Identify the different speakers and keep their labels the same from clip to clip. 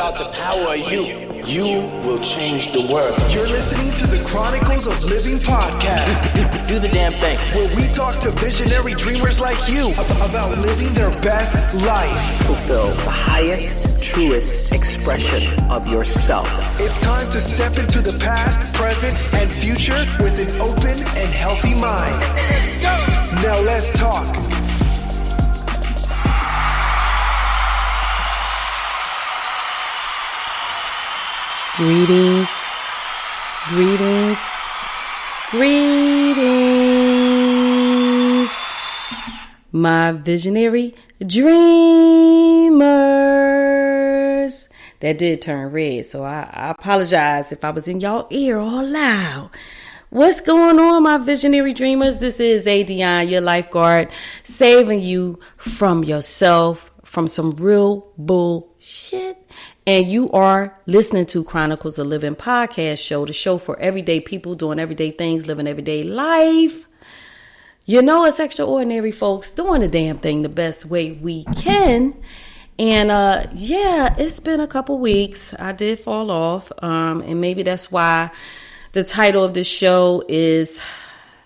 Speaker 1: about the power of you. You will change the world.
Speaker 2: You're listening to the Chronicles of Livin podcast.
Speaker 1: Do the damn thing.
Speaker 2: Where we talk to visionary dreamers like you about living their best life.
Speaker 1: Fulfill the highest, truest expression of yourself.
Speaker 2: It's time to step into the past, present, and future with an open and healthy mind. Go! Now let's talk.
Speaker 3: Greetings, greetings, greetings, my visionary dreamers. That did turn red, so I apologize if I was in y'all ear all loud. What's going on, my visionary dreamers? This is ADionne, your lifeguard, saving you from yourself, from some real bullshit. And you are listening to Chronicles of Livin podcast show, the show for everyday people doing everyday things, living everyday life. You know, it's extraordinary folks doing the damn thing the best way we can. And yeah, it's been a couple weeks. I did fall off. And maybe that's why the title of the show is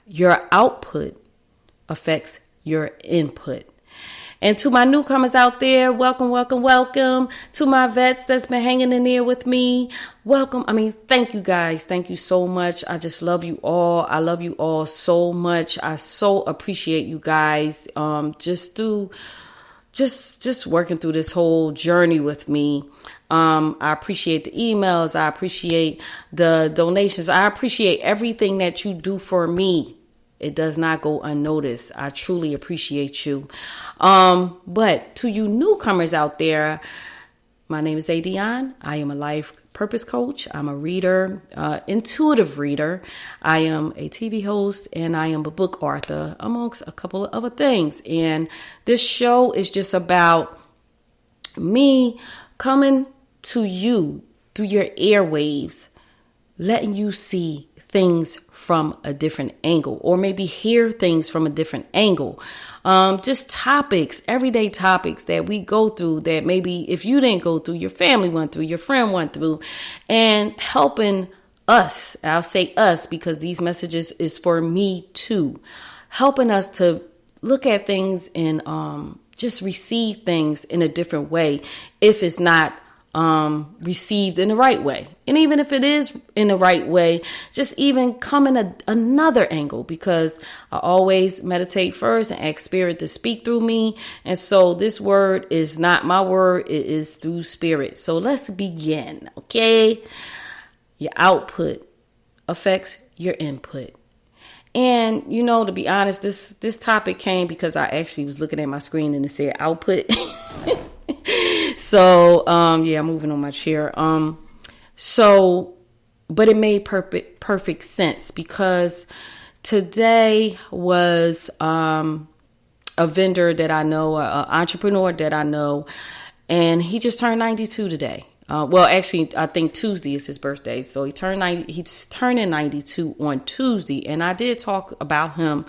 Speaker 3: Your Output Affects Your Input. And to my newcomers out there, welcome, welcome, welcome. To my vets that's been hanging in there with me, welcome. Thank you guys. Thank you so much. I just love you all. I love you all so much. I so appreciate you guys. Just working through this whole journey with me. I appreciate the emails. I appreciate the donations. I appreciate everything that you do for me. It does not go unnoticed. I truly appreciate you. But to you newcomers out there, my name is ADionne. I am a life purpose coach. I'm a reader, intuitive reader. I am a TV host and I am a book author, amongst a couple of other things. And this show is just about me coming to you through your airwaves, letting you see things from a different angle, or maybe hear things from a different angle. Just topics, everyday topics that we go through that maybe if you didn't go through, your family went through, your friend went through, and helping us. I'll say us because these messages is for me too, helping us to look at things and just receive things in a different way if it's not received in the right way. And even if it is in the right way, just even come in another angle, because I always meditate first and ask spirit to speak through me. And so this word is not my word. It is through spirit. So let's begin. Okay. Your output affects your input. And, you know, to be honest, this topic came because I actually was looking at my screen and it said output. So, yeah, I'm moving on my chair. But it made perfect sense because today was, a vendor that I know, an entrepreneur that I know, and he just turned 92 today. Well, actually, I think Tuesday is his birthday. So he's turning 92 on Tuesday. And I did talk about him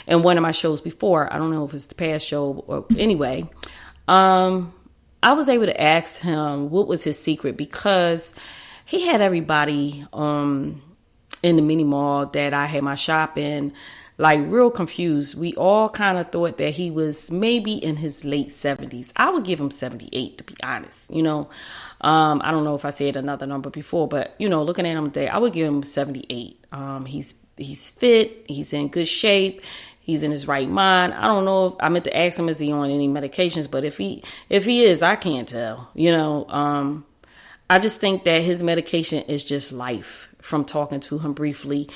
Speaker 3: in one of my shows before. I don't know if it's the past show or anyway. I was able to ask him what was his secret, because he had everybody in the mini mall that I had my shop in, like, real confused. We all kind of thought that he was maybe in his late 70s. I would give him 78, to be honest. You know, I don't know if I said another number before, but, you know, looking at him today, I would give him 78. He's fit. He's in good shape. He's in his right mind. I don't know if I meant to ask him, is he on any medications? But if he is, I can't tell. You know, I just think that his medication is just life, from talking to him briefly.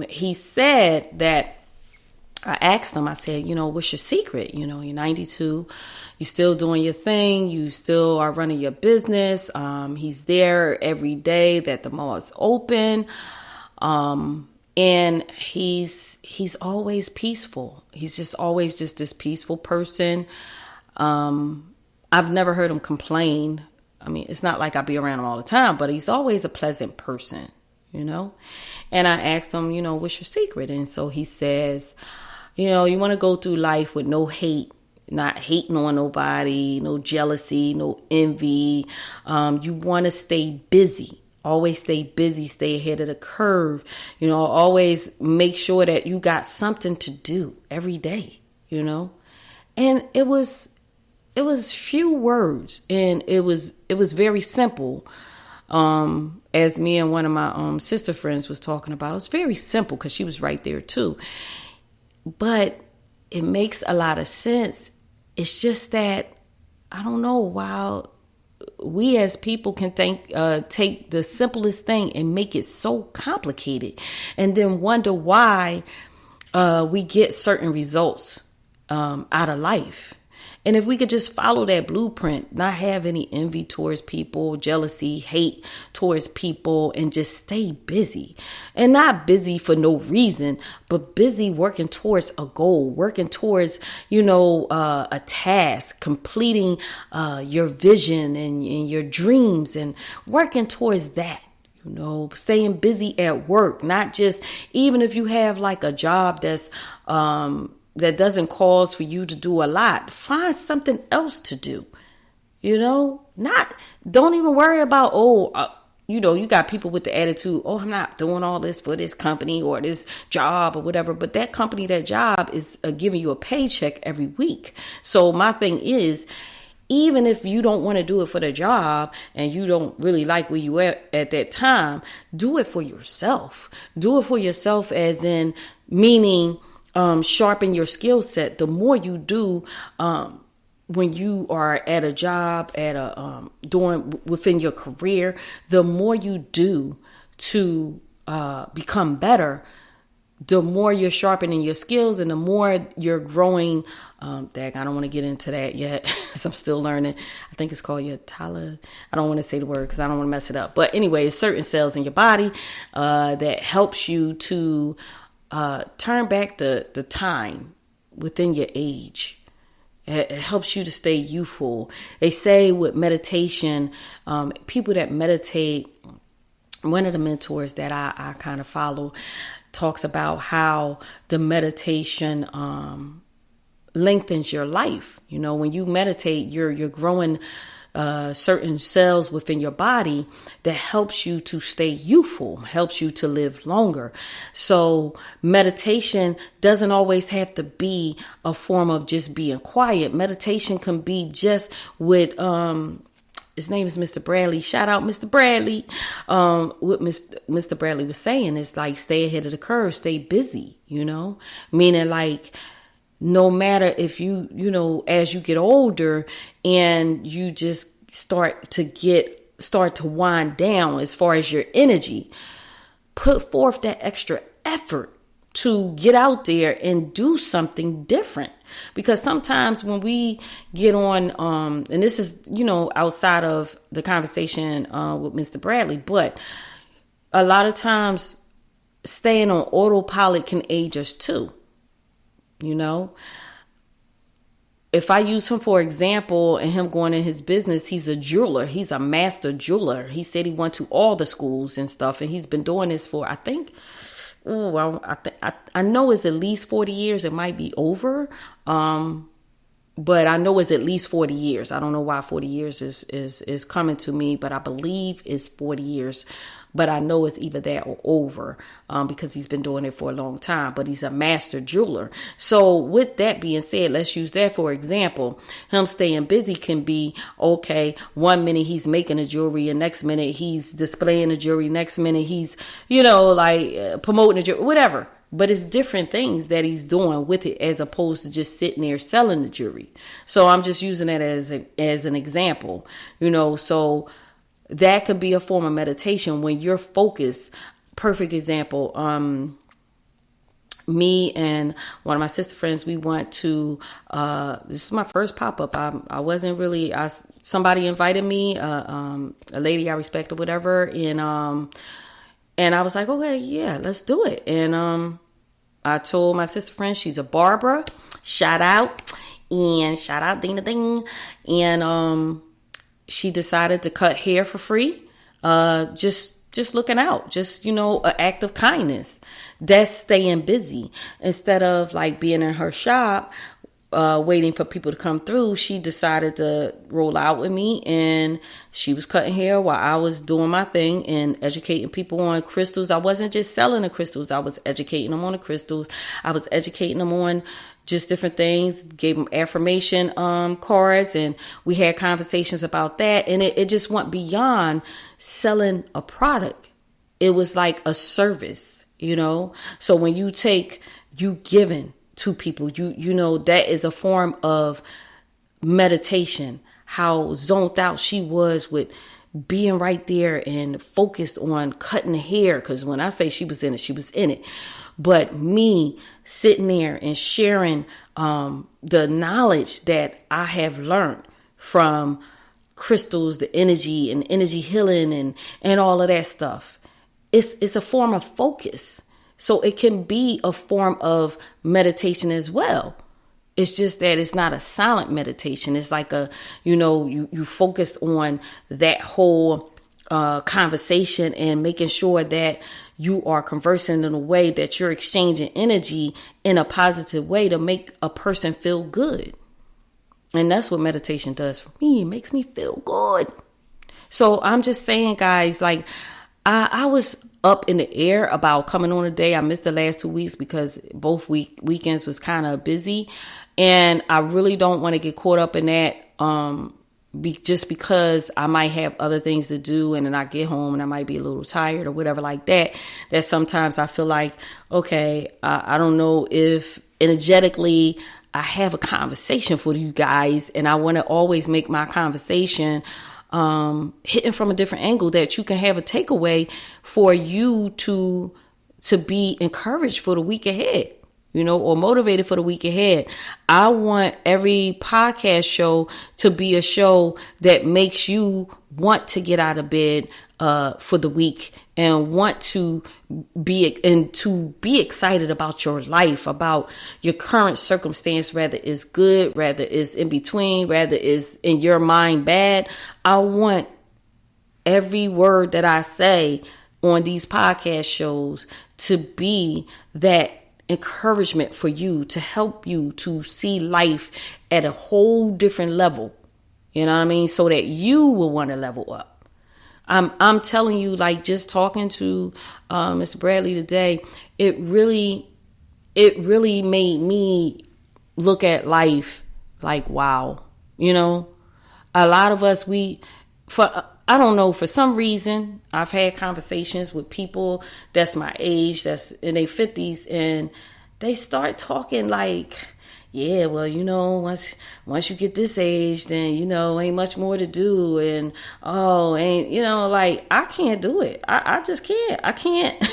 Speaker 3: He said that, I asked him, I said, you know, what's your secret? You know, you're 92, you're still doing your thing. You still are running your business. He's there every day that the mall is open. And he's always peaceful. He's just always just this peaceful person. I've never heard him complain. I mean, it's not like I be around him all the time, but he's always a pleasant person, you know? And I asked him, you know, what's your secret? And so he says, you know, you want to go through life with no hate, not hating on nobody, no jealousy, no envy. You want to stay busy. Always stay busy, stay ahead of the curve. Always make sure that you got something to do every day, And it was few words, and it was very simple. As me and one of my sister friends was talking about, it's very simple because she was right there too. But it makes a lot of sense. It's just that, I don't know, while we as people can take the simplest thing and make it so complicated, and then wonder why we get certain results out of life. And if we could just follow that blueprint, not have any envy towards people, jealousy, hate towards people, and just stay busy. And not busy for no reason, but busy working towards a goal, working towards, a task, completing your vision and your dreams, and working towards that. Staying busy at work, not just, even if you have like a job that's that doesn't cause for you to do a lot, find something else to do. Don't even worry about, you got people with the attitude, I'm not doing all this for this company or this job or whatever, but that company, that job is giving you a paycheck every week. So my thing is, even if you don't want to do it for the job and you don't really like where you at that time, do it for yourself. Do it for yourself, as in meaning sharpen your skill set. The more you do when you are at a job, doing within your career, the more you do to become better, the more you're sharpening your skills and the more you're growing. I don't want to get into that yet because I'm still learning. I think it's called your tala. I don't want to say the word because I don't want to mess it up. But anyway, it's certain cells in your body that helps you to turn back the time within your age. It helps you to stay youthful. They say with meditation, people that meditate, one of the mentors that I kind of follow talks about how the meditation lengthens your life. When you meditate, you're growing certain cells within your body that helps you to stay youthful, helps you to live longer. So meditation doesn't always have to be a form of just being quiet. Meditation can be just with his name is Mr. Bradley. Shout out Mr. Bradley. What Mr. Bradley was saying is like, stay ahead of the curve, stay busy, meaning like, no matter if you as you get older and you just start to wind down as far as your energy, put forth that extra effort to get out there and do something different. Because sometimes when we get on, and this is, outside of the conversation with Mr. Bradley, but a lot of times staying on autopilot can age us too. If I use him for example and him going in his business, he's a jeweler. He's a master jeweler. He said he went to all the schools and stuff, and he's been doing this for, I think, I know it's at least 40 years. It might be over. But I know it's at least 40 years. I don't know why 40 years is coming to me, but I believe it's 40 years. But I know it's either that or over because he's been doing it for a long time. But he's a master jeweler. So with that being said, let's use that for example. Him staying busy can be, okay, 1 minute he's making a jewelry and next minute he's displaying the jewelry. Next minute he's, promoting the jewelry, whatever. But it's different things that he's doing with it as opposed to just sitting there selling the jewelry. So I'm just using that as an example, so that could be a form of meditation when you're focused. Perfect example. Me and one of my sister friends, we went to, this is my first pop-up. I wasn't really, somebody invited me, a lady I respect or whatever. And I was like, okay, yeah, let's do it. And I told my sister friend, she's a barber. Shout out Dina Ding. And she decided to cut hair for free. Just looking out, just, an act of kindness. That's staying busy. Instead of like being in her shop, waiting for people to come through, she decided to roll out with me, and she was cutting hair while I was doing my thing and educating people on crystals. I wasn't just selling the crystals. I was educating them on the crystals. I was educating them on just different things, gave them affirmation cards, and we had conversations about that. And it just went beyond selling a product. It was like a service, So when you giving to people, you know, that is a form of meditation. How zoned out she was with being right there and focused on cutting the hair. Because when I say she was in it, she was in it. But me sitting there and sharing the knowledge that I have learned from crystals, the energy and energy healing and all of that stuff. It's a form of focus. So it can be a form of meditation as well. It's just that it's not a silent meditation. It's like you focus on that whole conversation and making sure that you are conversing in a way that you're exchanging energy in a positive way to make a person feel good. And that's what meditation does for me. It makes me feel good. So I'm just saying, guys, like I was up in the air about coming on today. I missed the last 2 weeks because both weekends was kind of busy. And I really don't want to get caught up in that just because I might have other things to do, and then I get home and I might be a little tired or whatever like that. That sometimes I feel like, okay, I don't know if energetically I have a conversation for you guys, and I want to always make my conversation hitting from a different angle that you can have a takeaway for you to be encouraged for the week ahead, or motivated for the week ahead. I want every podcast show to be a show that makes you want to get out of bed for the week and want to be excited about your life, about your current circumstance, whether it's good, whether it's in between, whether it's in your mind bad. I want every word that I say on these podcast shows to be that encouragement for you, to help you to see life at a whole different level. You know what I mean? So that you will want to level up. I'm telling you, like, just talking to Mr. Bradley today, it really made me look at life like, wow. A lot of us, I don't know, for some reason, I've had conversations with people that's my age, that's in their 50s, and they start talking like, yeah, well, once you get this age, then, ain't much more to do. And, like, I can't do it. I just can't. I can't.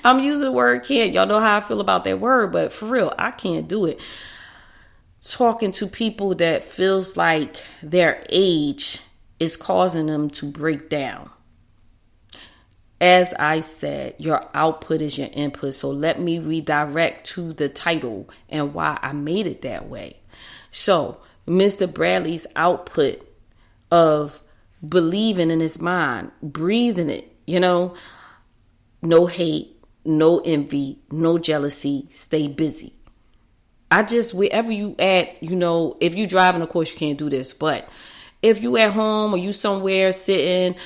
Speaker 3: I'm using the word can't. Y'all know how I feel about that word, but for real, I can't do it. Talking to people that feels like their age is causing them to break down. As I said, your output is your input. So let me redirect to the title and why I made it that way. So Mr. Bradley's output of believing in his mind, breathing it, no hate, no envy, no jealousy, stay busy. Wherever you at, if you driving, of course you can't do this, but if you at home or you somewhere sitting,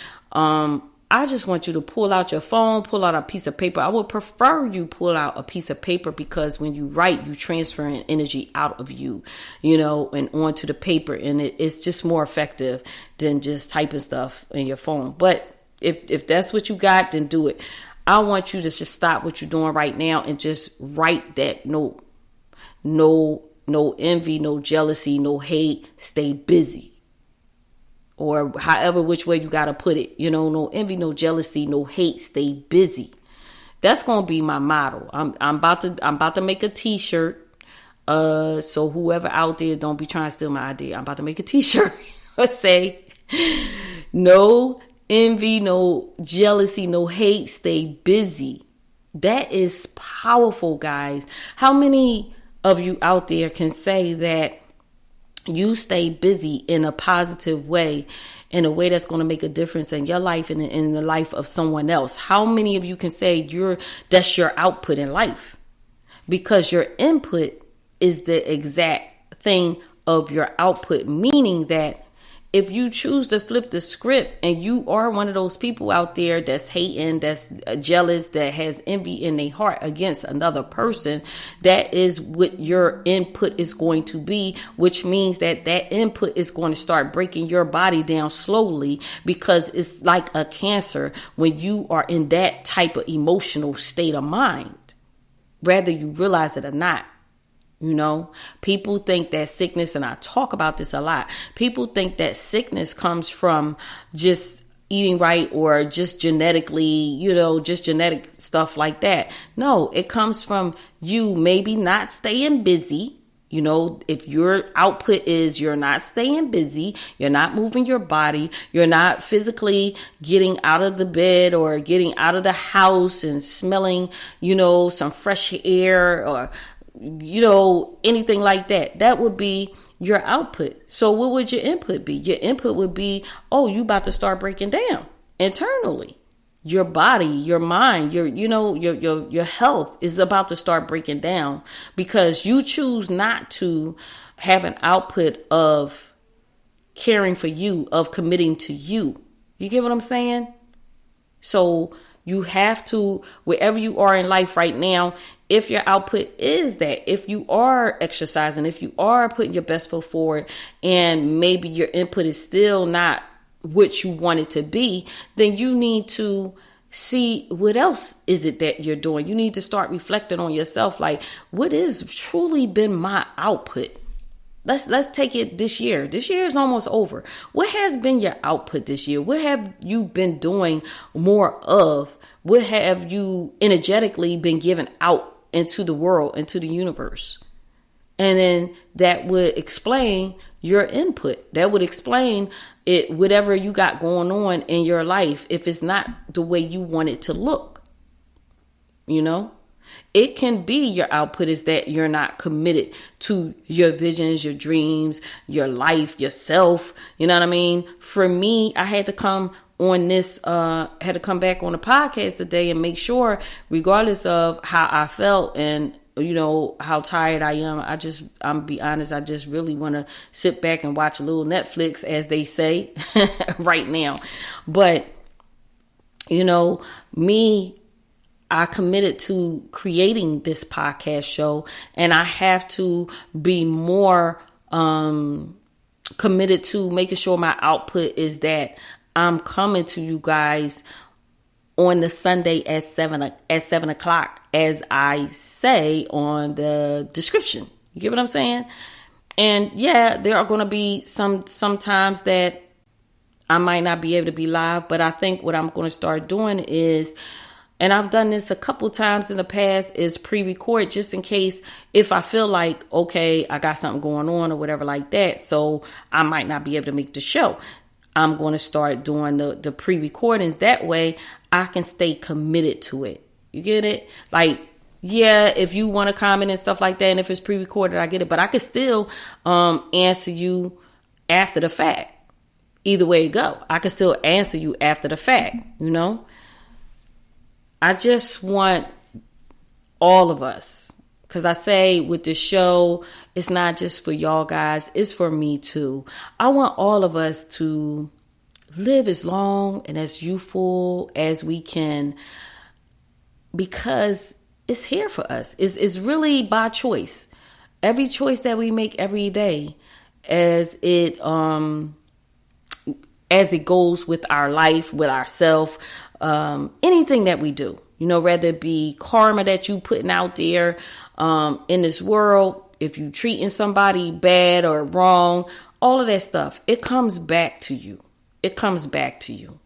Speaker 3: I just want you to pull out your phone, pull out a piece of paper. I would prefer you pull out a piece of paper because when you write, you transferring energy out of you, and onto the paper. And it's just more effective than just typing stuff in your phone. But if that's what you got, then do it. I want you to just stop what you're doing right now and just write that note. No envy, no jealousy, no hate, stay busy. Or however, which way you got to put it. No envy, no jealousy, no hate, stay busy. That's going to be my motto. I'm about to make a t-shirt. So whoever out there, don't be trying to steal my idea. I'm about to make a t-shirt. Let's say, no envy, no jealousy, no hate, stay busy. That is powerful, guys. How many of you out there can say that you stay busy in a positive way, in a way that's going to make a difference in your life and in the life of someone else? How many of you can say that's your output in life? Because your input is the exact thing of your output, meaning that if you choose to flip the script and you are one of those people out there that's hating, that's jealous, that has envy in their heart against another person, that is what your input is going to be, which means that that input is going to start breaking your body down slowly, because it's like a cancer when you are in that type of emotional state of mind, whether you realize it or not. You know, people think that sickness, and I talk about this a lot, people think that sickness comes from just eating right or just genetically, just genetic stuff like that. No, it comes from you maybe not staying busy. If your output is you're not staying busy, you're not moving your body, you're not physically getting out of the bed or getting out of the house and smelling, some fresh air or anything like that, that would be your output. So what would your input be? Your input would be, you about to start breaking down internally. Your body, your mind, your health is about to start breaking down because you choose not to have an output of caring for you, of committing to you. You get what I'm saying? So you have to, wherever you are in life right now, if your output is that, if you are exercising, if you are putting your best foot forward, and maybe your input is still not what you want it to be, then you need to see what else is it that you're doing. You need to start reflecting on yourself. Like, what has truly been my output? Let's take it this year. This year is almost over. What has been your output this year? What have you been doing more of? What have you energetically been giving out into the world, into the universe? And then that would explain your input. That would explain it, whatever you got going on in your life, if it's not the way you want it to look. It can be your output is that you're not committed to your visions, your dreams, your life, yourself. You know what I mean? For me, I had to come on this, had to come back on the podcast today and make sure, regardless of how I felt and, how tired I am, I'm be honest, I just really want to sit back and watch a little Netflix, as they say right now. But, I committed to creating this podcast show, and I have to be more committed to making sure my output is that I'm coming to you guys on the Sunday at 7 o'clock, as I say on the description. You get what I'm saying? And yeah, there are going to be some times that I might not be able to be live, but I think what I'm going to start doing is, and I've done this a couple times in the past, is pre-record just in case if I feel like, okay, I got something going on or whatever like that, so I might not be able to make the show. I'm going to start doing the pre-recordings. That way I can stay committed to it. You get it? Like, yeah, if you want to comment and stuff like that, and if it's pre-recorded, I get it. But I can still answer you after the fact. Either way it go, I can still answer you after the fact, I just want all of us, because I say with the show, it's not just for y'all guys, it's for me too. I want all of us to live as long and as youthful as we can, because it's here for us. It's really by choice. Every choice that we make every day, as it goes with our life, with ourselves, anything that we do, whether it be karma that you putting out there in this world, if you treating somebody bad or wrong, all of that stuff, it comes back to you. It comes back to you,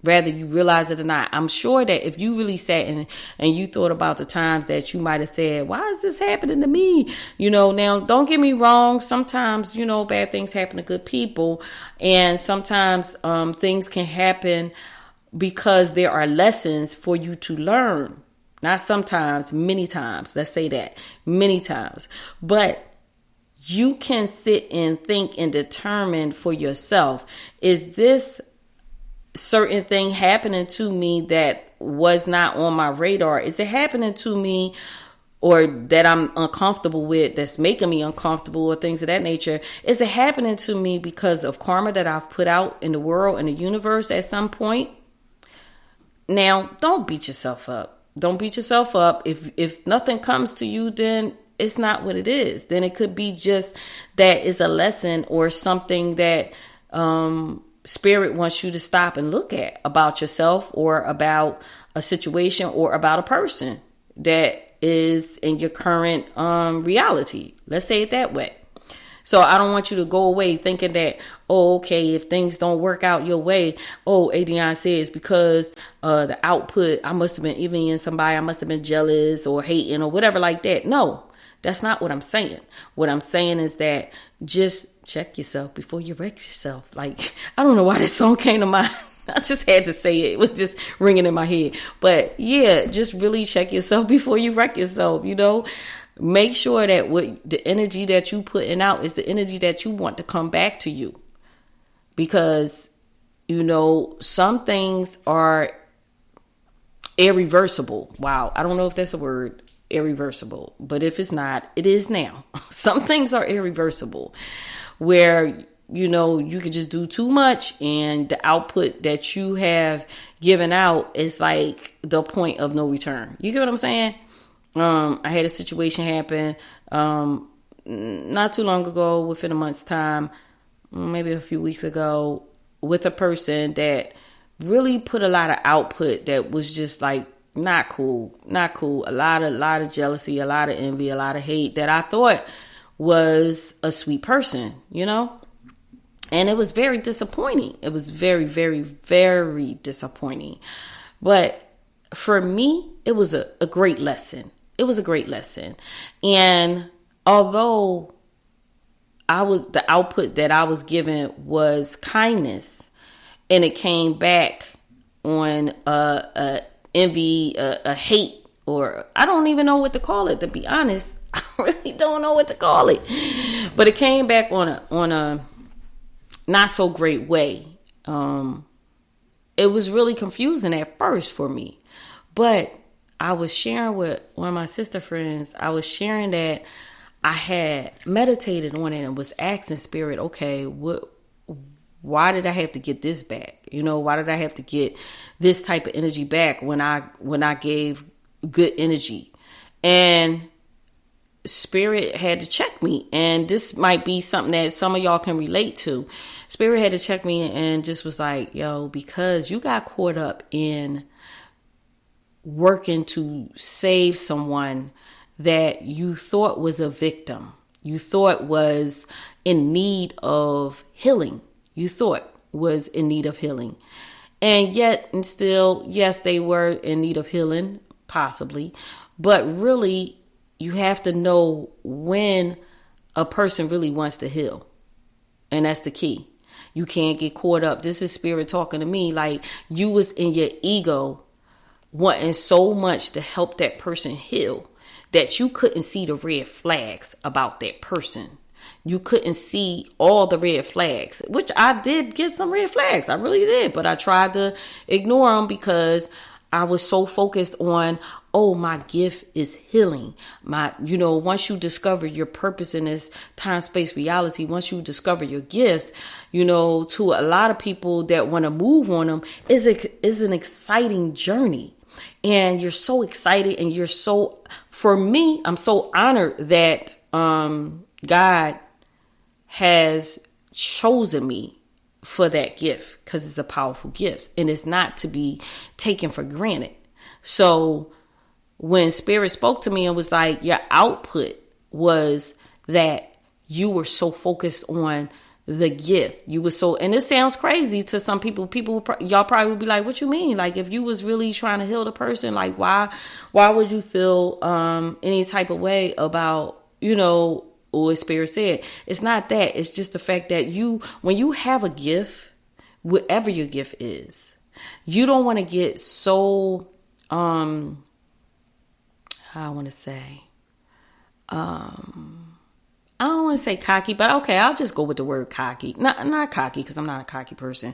Speaker 3: whether you realize it or not. I'm sure that if you really sat and you thought about the times that you might have said, why is this happening to me? Now don't get me wrong. Sometimes, bad things happen to good people, and sometimes things can happen because there are lessons for you to learn. Not sometimes, many times. Let's say that. Many times. But you can sit and think and determine for yourself, is this certain thing happening to me that was not on my radar? Is it happening to me or that I'm uncomfortable with, that's making me uncomfortable, or things of that nature, is it happening to me because of karma that I've put out in the world, in the universe at some point? Now, don't beat yourself up. Don't beat yourself up. If nothing comes to you, then it's not what it is. Then it could be just that it's a lesson or something that spirit wants you to stop and look at about yourself, or about a situation, or about a person that is in your current reality. Let's say it that way. So I don't want you to go away thinking that, oh, okay, if things don't work out your way, oh, ADionne says because the output, I must have been envying somebody, I must have been jealous or hating or whatever like that. No, that's not what I'm saying. What I'm saying is that just check yourself before you wreck yourself. Like, I don't know why this song came to mind. I just had to say it. It was just ringing in my head. But yeah, just really check yourself before you wreck yourself, you know. Make sure that what the energy that you putting out is the energy that you want to come back to you. Because, you know, some things are irreversible. Wow, I don't know if that's a word, irreversible. But if it's not, it is now. Some things are irreversible, where you know, you could just do too much and the output that you have given out is like the point of no return. You get what I'm saying? I had a situation happen not too long ago, within a month's time, maybe a few weeks ago, with a person that really put a lot of output that was just like not cool. A lot of jealousy, a lot of envy, a lot of hate that I thought was a sweet person, you know? And it was very disappointing. It was very, very, very disappointing. But for me, it was a great lesson. It was a great lesson. And although the output that I was given was kindness, and it came back on envy, a hate, or I don't even know what to call it, to be honest. I really don't know what to call it. But it came back on a not so great way. It was really confusing at first for me. But I was sharing with one of my sister friends, I was sharing that I had meditated on it and was asking spirit, okay, why did I have to get this back? You know, why did I have to get this type of energy back when I gave good energy? And spirit had to check me. And this might be something that some of y'all can relate to. Spirit had to check me and just was like, yo, because you got caught up in working to save someone that you thought was a victim, you thought was in need of healing, and yet and still, yes, they were in need of healing, possibly, but really you have to know when a person really wants to heal, and that's the key. You can't get caught up. This is spirit talking to me, like you was in your ego wanting so much to help that person heal that you couldn't see the red flags about that person. You couldn't see all the red flags, which I did get some red flags. I really did. But I tried to ignore them because I was so focused on, oh, my gift is healing. Once you discover your purpose in this time, space, reality, once you discover your gifts, to a lot of people that want to move on them is an exciting journey. And you're so excited, and for me, I'm so honored that God has chosen me for that gift, because it's a powerful gift and it's not to be taken for granted. So when Spirit spoke to me and was like, your output was that you were so focused on the gift. You were so, and it sounds crazy to some people. Y'all probably would be like, what you mean? Like, if you was really trying to heal the person, like, why would you feel any type of way about, what Spirit said? It's not that. It's just the fact that when you have a gift, whatever your gift is, you don't want to get so, how I want to say, I don't want to say cocky, but okay, I'll just go with the word cocky. Not cocky, because I'm not a cocky person.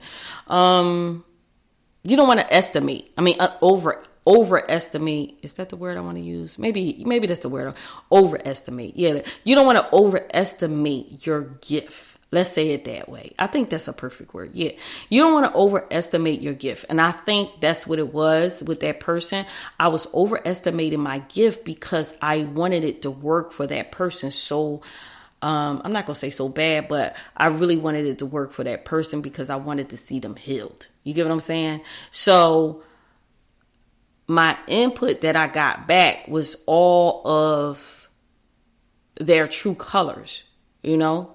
Speaker 3: You don't want to overestimate. Is that the word I want to use? Maybe that's the word. Overestimate. Yeah. You don't want to overestimate your gift. Let's say it that way. I think that's a perfect word. Yeah. You don't want to overestimate your gift. And I think that's what it was with that person. I was overestimating my gift because I wanted it to work for that person. So, I'm not going to say so bad, but I really wanted it to work for that person because I wanted to see them healed. You get what I'm saying? So my input that I got back was all of their true colors, you know?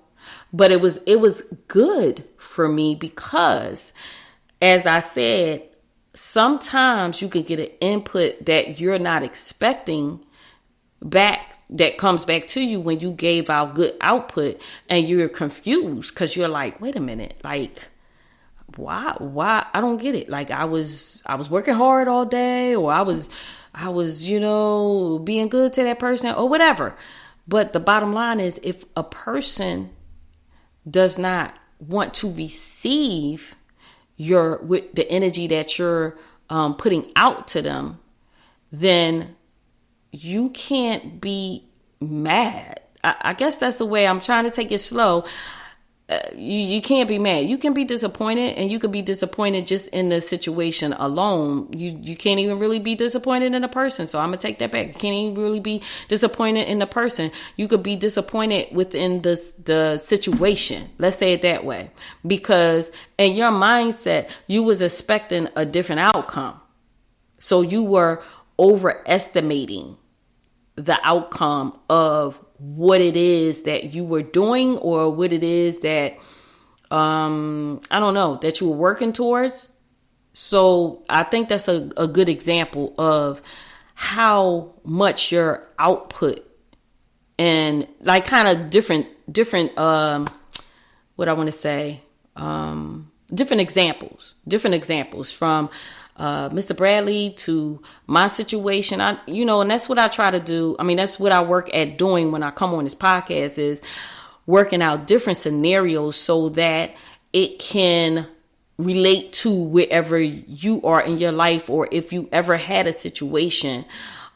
Speaker 3: But it was good for me because, as I said, sometimes you can get an input that you're not expecting back, that comes back to you when you gave out good output, and you're confused because you're like, wait a minute, like, why? I don't get it. Like, I was working hard all day, or I was, being good to that person or whatever. But the bottom line is, if a person does not want to receive with the energy that you're putting out to them, then you can't be mad. I guess that's the way I'm trying to take it slow. You can't be mad. You can be disappointed, and you can be disappointed just in the situation alone. You can't even really be disappointed in a person. So I'm going to take that back. You can't even really be disappointed in the person. You could be disappointed within the situation. Let's say it that way. Because in your mindset, you was expecting a different outcome. So you were overestimating the outcome of what it is that you were doing, or what it is that, I don't know, that you were working towards. So I think that's a good example of how much your output and like kind of different, what I want to say, different examples from Mr. Bradley to my situation. And that's what I try to do. I mean, that's what I work at doing when I come on this podcast, is working out different scenarios so that it can relate to wherever you are in your life, or if you ever had a situation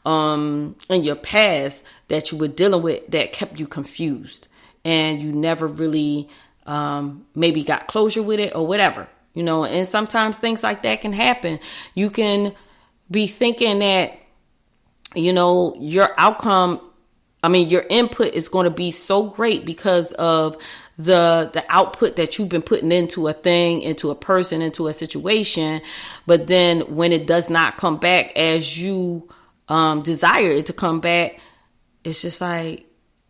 Speaker 3: in your past that you were dealing with that kept you confused and you never really maybe got closure with it or whatever. And sometimes things like that can happen. You can be thinking that, your outcome, your input is going to be so great because of the output that you've been putting into a thing, into a person, into a situation. But then when it does not come back as you desire it to come back, it's just like,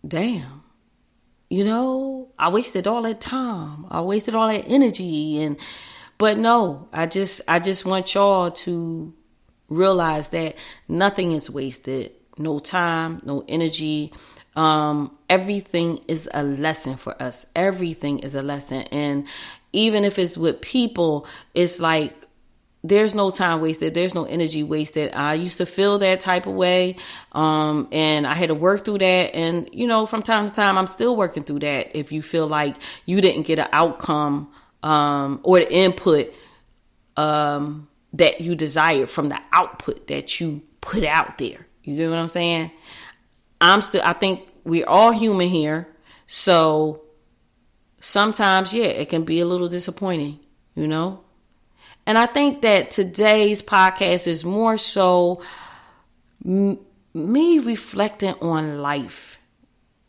Speaker 3: damn. I wasted all that time. I wasted all that energy. But no, I just want y'all to realize that nothing is wasted. No time, no energy. Everything is a lesson for us. Everything is a lesson. And even if it's with people, it's like, there's no time wasted. There's no energy wasted. I used to feel that type of way. And I had to work through that. And, from time to time, I'm still working through that. If you feel like you didn't get an outcome, or the input, that you desire from the output that you put out there. You get what I'm saying? I think we're all human here. So sometimes, it can be a little disappointing, And I think that today's podcast is more so me reflecting on life.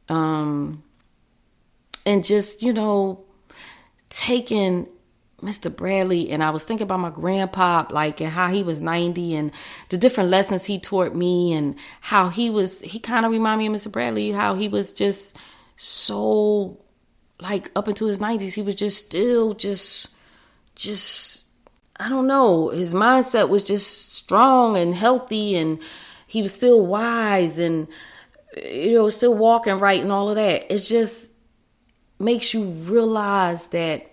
Speaker 3: And just, taking Mr. Bradley, and I was thinking about my grandpa, and how he was 90 and the different lessons he taught me, and how he kind of reminded me of Mr. Bradley, how he was just so, up into his 90s, he was just still just, I don't know, his mindset was just strong and healthy, and he was still wise and, still walking right and all of that. It just makes you realize that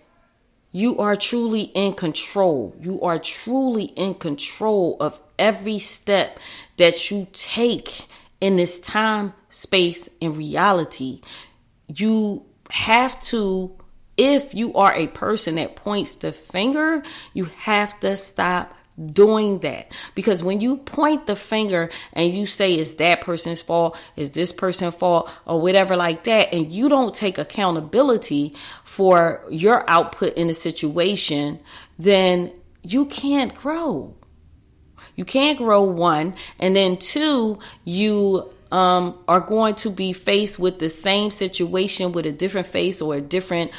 Speaker 3: you are truly in control. You are truly in control of every step that you take in this time, space, and reality. You have to, if you are a person that points the finger, you have to stop doing that. Because when you point the finger and you say it's that person's fault, it's this person's fault, or whatever like that, and you don't take accountability for your output in a situation, then you can't grow. You can't grow, one. And then two, you are going to be faced with the same situation with a different face or a different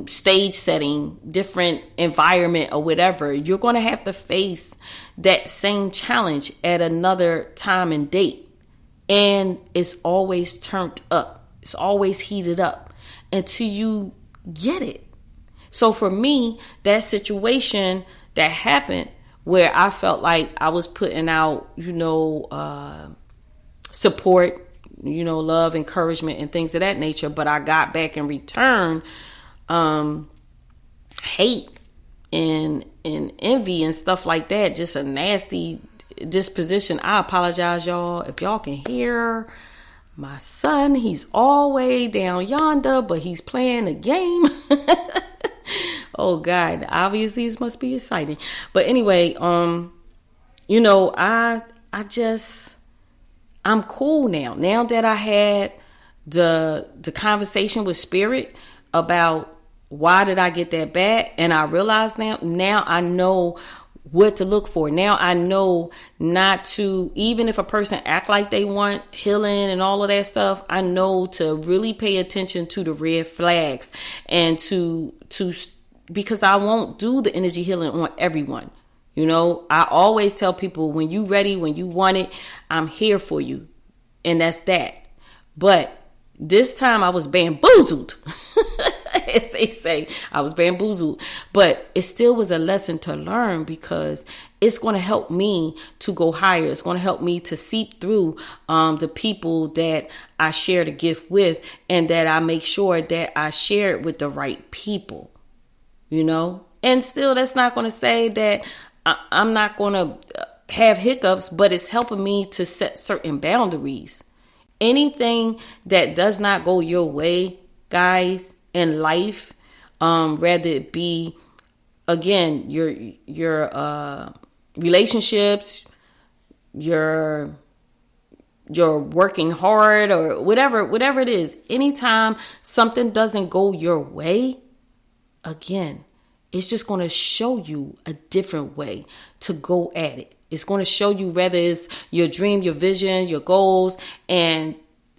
Speaker 3: stage setting, different environment or whatever. You're going to have to face that same challenge at another time and date. And it's always turned up. It's always heated up until you get it. So for me, that situation that happened where I felt like I was putting out, support, love, encouragement, and things of that nature, but I got back in return hate and envy and stuff like that, just a nasty disposition. I apologize, y'all, if y'all can hear my son. He's all the way down yonder, but he's playing a game. Oh God, obviously this must be exciting. But anyway, I'm cool now. Now that I had the conversation with Spirit about why did I get that back, and I realize now I know what to look for. Now I know not to, even if a person act like they want healing and all of that stuff, I know to really pay attention to the red flags and to because I won't do the energy healing on everyone. I always tell people, when you ready, when you want it, I'm here for you. And that's that. But this time I was bamboozled. As they say, I was bamboozled. But it still was a lesson to learn, because it's going to help me to go higher. It's going to help me to seep through the people that I share the gift with, and that I make sure that I share it with the right people. And still, that's not going to say that I'm not going to have hiccups, but it's helping me to set certain boundaries. Anything that does not go your way, guys, in life, whether it be, again, your relationships, your working hard, or whatever it is, anytime something doesn't go your way, again, it's just going to show you a different way to go at it. It's going to show you whether it's your dream, your vision, your goals. And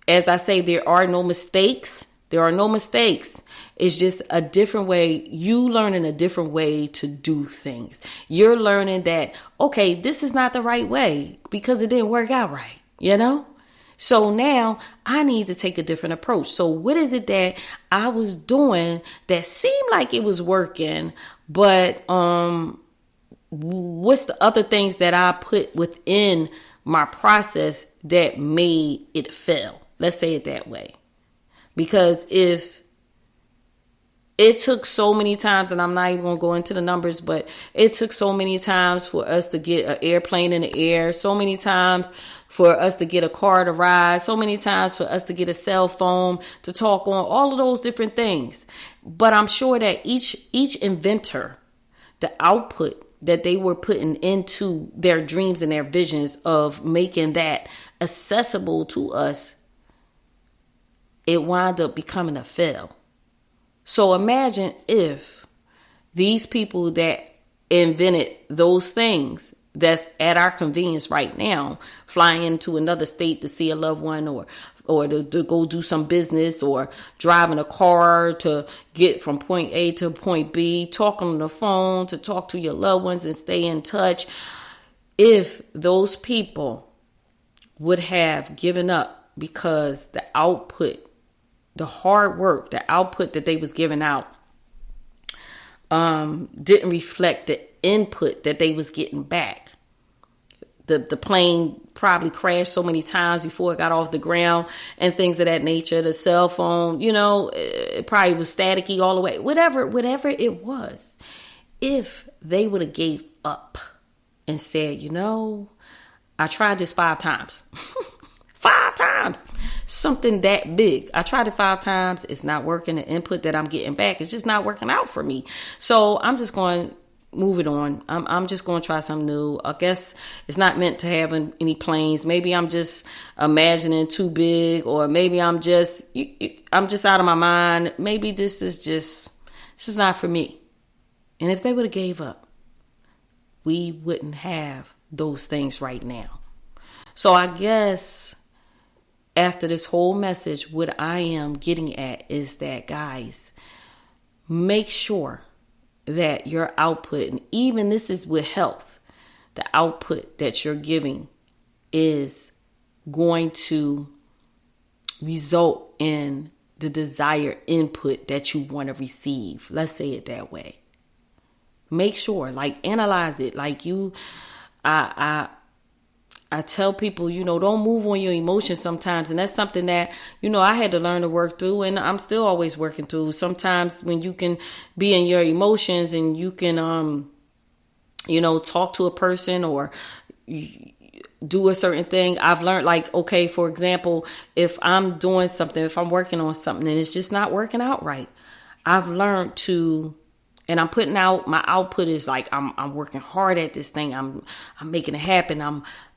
Speaker 3: as I say, there are no mistakes. There are no mistakes. It's just a different way. You learning a different way to do things. You're learning that, okay, this is not the right way because it didn't work out right, So now I need to take a different approach. So what is it that I was doing that seemed like it was working, but what's the other things that I put within my process that made it fail? Let's say it that way. Because if it took so many times, and I'm not even going to go into the numbers, but it took so many times for us to get an airplane in the air, so many times for us to get a car to ride, so many times for us to get a cell phone to talk on, all of those different things. But I'm sure that each inventor, the output that they were putting into their dreams and their visions of making that accessible to us, it wound up becoming a fail. So imagine if these people that invented those things that's at our convenience right now, flying into another state to see a loved one, or to go do some business, or driving a car to get from point A to point B, talking on the phone to talk to your loved ones and stay in touch. If those people would have given up because the output, the hard work, the output that they was giving out didn't reflect the input that they was getting back. The plane probably crashed so many times before it got off the ground and things of that nature. The cell phone, it probably was staticky all the way. Whatever it was. If they would have gave up and said, I tried this 5 times. 5 times. Something that big. I tried it 5 times. It's not working. The input that I'm getting back is just not working out for me. So I'm just going move it on. I'm just going to try something new. I guess it's not meant to have any planes. Maybe I'm just imagining too big, or maybe I'm just out of my mind. Maybe this is just not for me. And if they would have gave up, we wouldn't have those things right now. So I guess after this whole message, what I am getting at is that, guys, make sure that your output, and even this is with health, the output that you're giving is going to result in the desired input that you want to receive. Let's say it that way. Make sure, analyze it. I tell people, don't move on your emotions sometimes. And that's something that, I had to learn to work through, and I'm still always working through. Sometimes when you can be in your emotions and you can, talk to a person or do a certain thing. I've learned, okay, for example, if I'm doing something, if I'm working on something and it's just not working out right, I've learned to, and I'm putting out, my output is I'm working hard at this thing. I'm making it happen.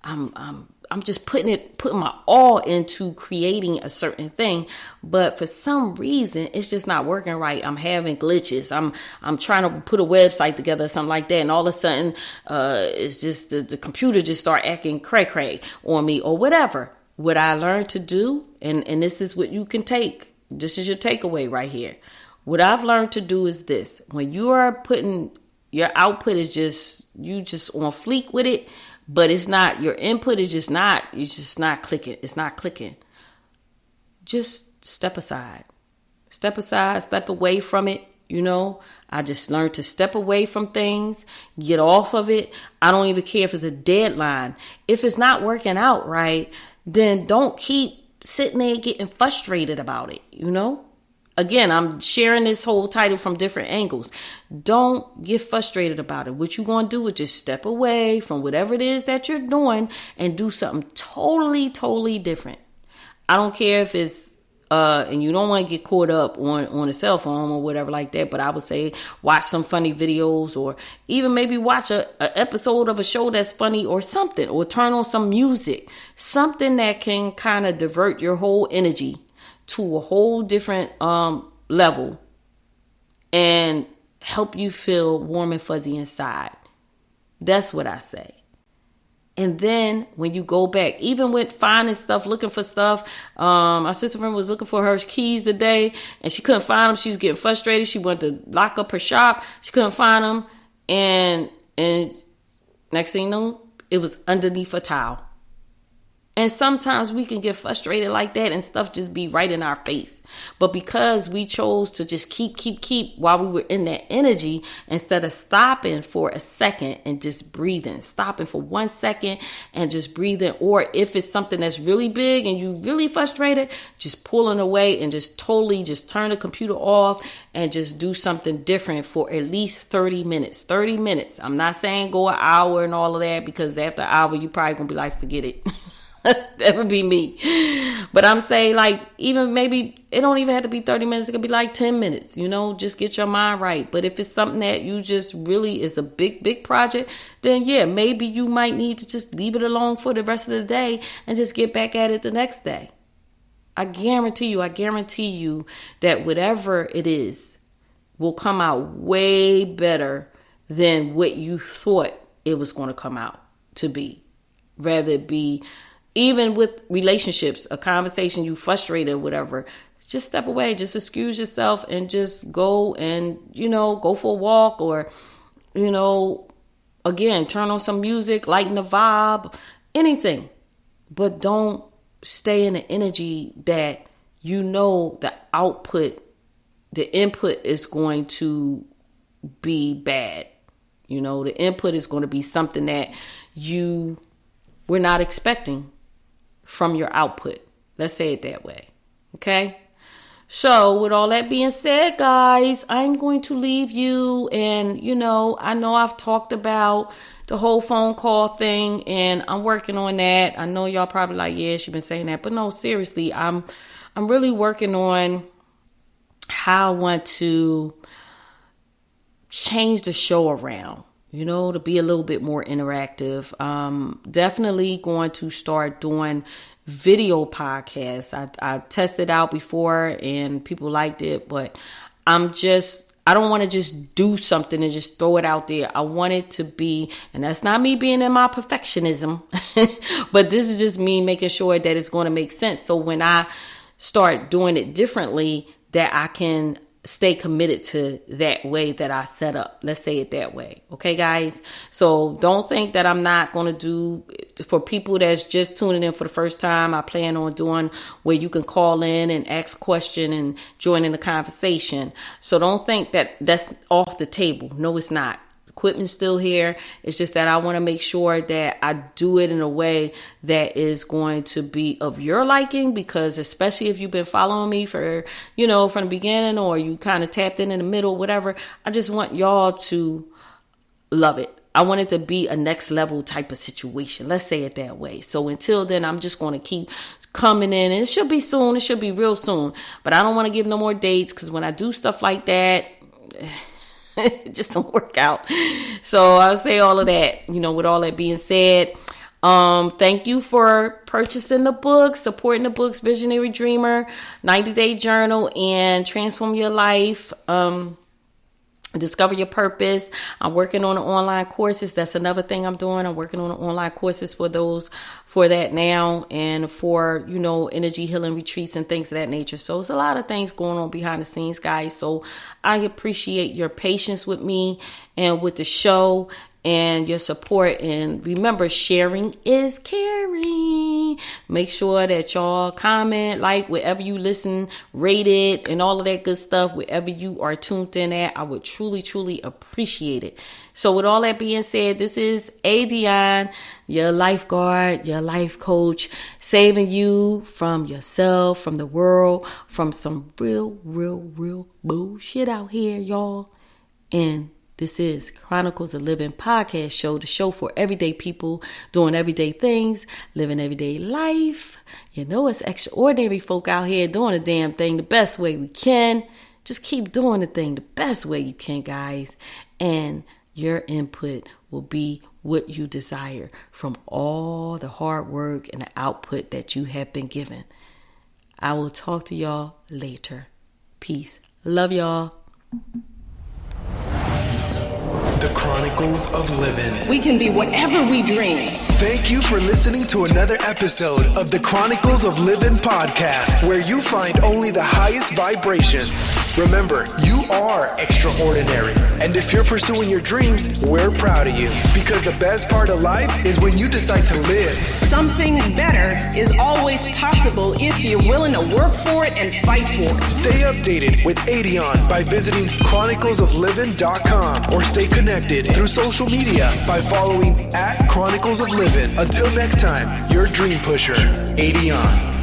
Speaker 3: I'm just putting my all into creating a certain thing, but for some reason it's just not working right. I'm having glitches. I'm trying to put a website together or something like that, and all of a sudden it's just the computer just start acting cray on me or whatever. What I learned to do, and this is what you can take. This is your takeaway right here. What I've learned to do is this: when you are putting your output is you just on fleek with it, but it's not, your input is just not, it's just not clicking. It's not clicking. Just step aside. Step aside, step away from it. I just learned to step away from things, get off of it. I don't even care if it's a deadline. If it's not working out right, then don't keep sitting there getting frustrated about it, Again, I'm sharing this whole title from different angles. Don't get frustrated about it. What you're going to do is just step away from whatever it is that you're doing and do something totally, totally different. I don't care if it's, and you don't want to get caught up on a cell phone or whatever like that, but I would say watch some funny videos, or even maybe watch a episode of a show that's funny or something, or turn on some music, something that can kind of divert your whole energy to a whole different level and help you feel warm and fuzzy inside. That's what I say. And then when you go back, even with finding stuff, looking for stuff, my sister friend was looking for her keys today and she couldn't find them. She was getting frustrated. She wanted to lock up her shop. She couldn't find them. And next thing you know, it was underneath a towel. And sometimes we can get frustrated like that and stuff just be right in our face. But because we chose to just keep while we were in that energy, instead of stopping for a second and just breathing, stopping for 1 second and just breathing. Or if it's something that's really big and you really frustrated, just pulling away and just totally just turn the computer off and just do something different for at least 30 minutes. 30 minutes. I'm not saying go an hour and all of that, because after an hour, you probably going to be like, forget it. That would be me. But I'm saying even maybe it don't even have to be 30 minutes. It could be 10 minutes, just get your mind right. But if it's something that you just really is a big project, then yeah, maybe you might need to just leave it alone for the rest of the day and just get back at it the next day. I guarantee you that whatever it is will come out way better than what you thought it was going to come out to be. Rather it be, even with relationships, a conversation, you frustrated or whatever, just step away, just excuse yourself and just go and, go for a walk, or, again, turn on some music, lighten the vibe, anything. But don't stay in the energy that the output, the input is going to be bad. The input is going to be something that we're not expecting from your output. Let's say it that way. Okay? So with all that being said, guys, I'm going to leave you. And, I know I've talked about the whole phone call thing and I'm working on that. I know y'all probably like, yeah, she's been saying that. But no, seriously, I'm really working on how I want to change the show around, to be a little bit more interactive. Definitely going to start doing video podcasts. I tested out before and people liked it, but I don't want to just do something and just throw it out there. I want it to be, and that's not me being in my perfectionism, but this is just me making sure that it's going to make sense. So when I start doing it differently, that I can stay committed to that way that I set up. Let's say it that way. Okay, guys? So don't think that I'm not going to do, for people that's just tuning in for the first time, I plan on doing where you can call in and ask a question and join in the conversation. So don't think that that's off the table. No, it's not. Equipment's still here. It's just that I want to make sure that I do it in a way that is going to be of your liking, because especially if you've been following me for, from the beginning, or you kind of tapped in the middle, whatever, I just want y'all to love it. I want it to be a next level type of situation. Let's say it that way. So until then, I'm just going to keep coming in, and it should be soon. It should be real soon, but I don't want to give no more dates, because when I do stuff like that, it just don't work out. So I'll say all of that, with all that being said, thank you for purchasing the book, supporting the books, Visionary Dreamer, 90-Day Journal, and Transform Your Life. Discover Your Purpose. I'm working on the online courses. That's another thing I'm doing. I'm working on the online courses for that now, and for, energy healing retreats and things of that nature. So it's a lot of things going on behind the scenes, guys. So I appreciate your patience with me and with the show and your support. And remember, sharing is caring. Make sure that y'all comment, like, wherever you listen, rate it, and all of that good stuff, wherever you are tuned in at. I would truly, truly appreciate it. So with all that being said, this is ADionne, your lifeguard, your life coach, saving you from yourself, from the world, from some real, real, real bullshit out here, y'all. And this is Chronicles of Livin podcast show, the show for everyday people doing everyday things, living everyday life. It's extraordinary folk out here doing the damn thing the best way we can. Just keep doing the thing the best way you can, guys. And your input will be what you desire from all the hard work and the output that you have been given. I will talk to y'all later. Peace. Love y'all.
Speaker 2: The Chronicles of Livin.
Speaker 1: We can be whatever we dream.
Speaker 2: Thank you for listening to another episode of the Chronicles of Livin podcast, where you find only the highest vibrations. Remember, you are extraordinary. And if you're pursuing your dreams, we're proud of you. Because the best part of life is when you decide to live.
Speaker 1: Something better is always possible if you're willing to work for it and fight for it.
Speaker 2: Stay updated with ADionne by visiting chroniclesoflivin.com, or stay connected through social media by following @Chronicles of Livin. Until next time, your dream pusher, ADionne.